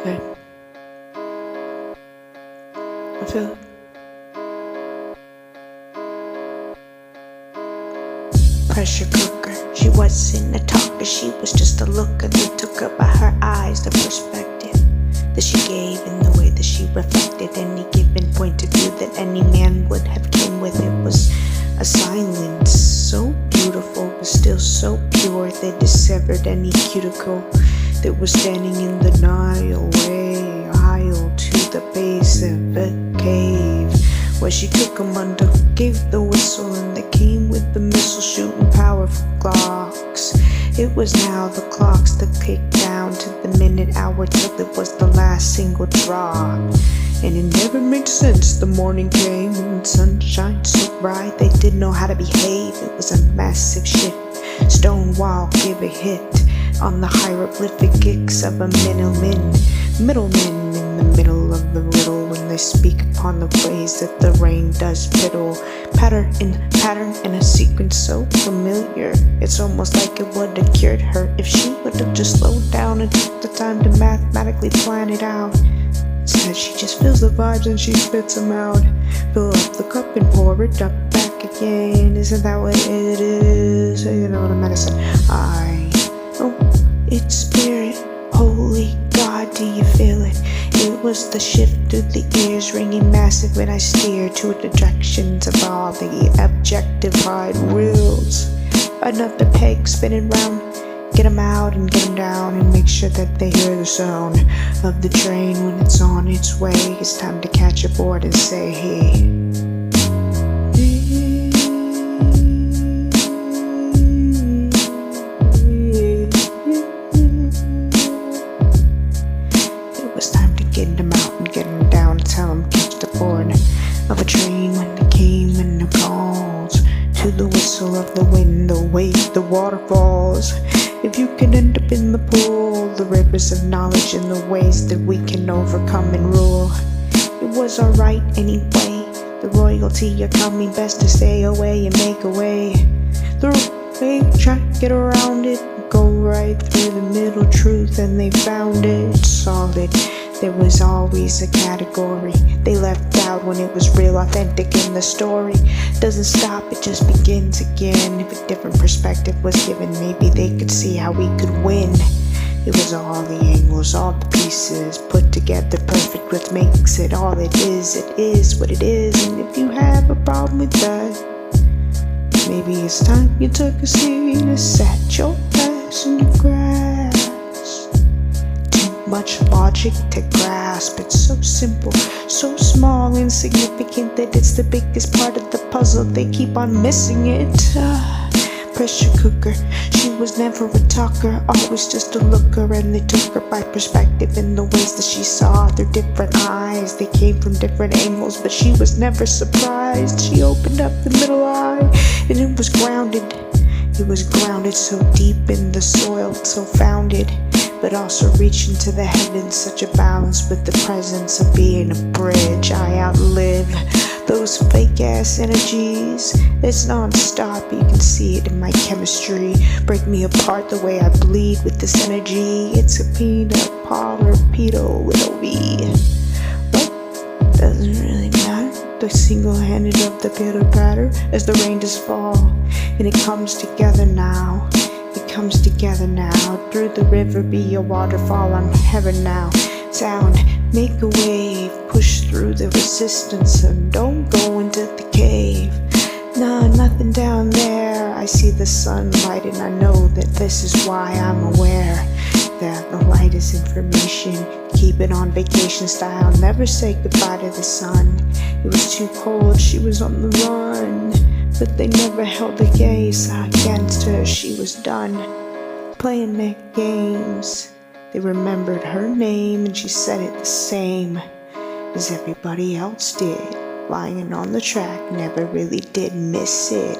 Okay. I feel it. Pressure cooker. She wasn't a talker, she was just a looker. They took her by her eyes, the perspective that she gave and the way that she reflected any given point of view that any man would have came with. It was a silence so beautiful but still so pure that it severed any cuticle that was standing in the Nile way aisle to the base of the cave, where she took him under, gave the whistle, and they came with the missile shooting powerful clocks. It was now the clocks that ticked down to the minute, hour, till it was the last single drop. And it never made sense. The morning came and sunshine so bright they didn't know how to behave. It was a massive shift. Stonewall give a hit on the hieroglyphics of a middlemen in the middle of the riddle, when they speak upon the ways that the rain does fiddle. Pattern in a sequence so familiar, it's almost like it would have cured her if she would have just slowed down and took the time to mathematically plan it out. Instead she just feels the vibes and she spits them out. Fill up the cup and pour it up back again. Isn't that what it is? You know the medicine. It's spirit, holy God, do you feel it? It was the shift through the ears, ringing massive when I steered to the directions of all the objectified wills. Another peg spinning round, get 'em out and get 'em down, and make sure that they hear the sound of the train when it's on its way. It's time to catch a board and say, hey. Get them out and get them down, tell them catch the board of a train when it came and it calls to the whistle of the wind, the wave, the waterfalls. If you can end up in the pool, the rivers of knowledge and the ways that we can overcome and rule. It was alright anyway, the royalty, you're coming best to stay away and make a way through. They try to get around it, go right through the middle truth, and they found it solid. There was always a category they left out when it was real authentic, and the story doesn't stop, it just begins again. If a different perspective was given, maybe they could see how we could win. It was all the angles, all the pieces put together perfect, what makes it all it is what it is. And if you have a problem with that, maybe it's time you took a seat and sat your ass in the grass. Much logic to grasp, it's so simple, so small, insignificant that it's the biggest part of the puzzle. They keep on missing it. Pressure cooker, she was never a talker, always just a looker, and they took her by perspective in the ways that she saw through different eyes. They came from different angles, but she was never surprised. She opened up the middle eye and it was grounded. It was grounded so deep in the soil, so founded, but also reaching to the heavens, such a balance with the presence of being a bridge. I outlive those fake ass energies. It's non-stop, you can see it in my chemistry. Break me apart the way I bleed with this energy. It's a peanut torpedo with a V. But doesn't really matter. The single-handed of the pitter-patter as the rain does fall, and it comes together now. It comes together now. Through the river be a waterfall, I'm heaven now. Sound, make a wave, push through the resistance, and don't go into the cave. Nah, nothing down there. I see the sunlight and I know that this is why I'm aware that the light is information. Keep it on vacation style, never say goodbye to the sun. It was too cold, she was on the run, but they never held the gaze against her. She was done playing their games. They remembered her name and she said it the same as everybody else did. Lying on the track, never really did miss it.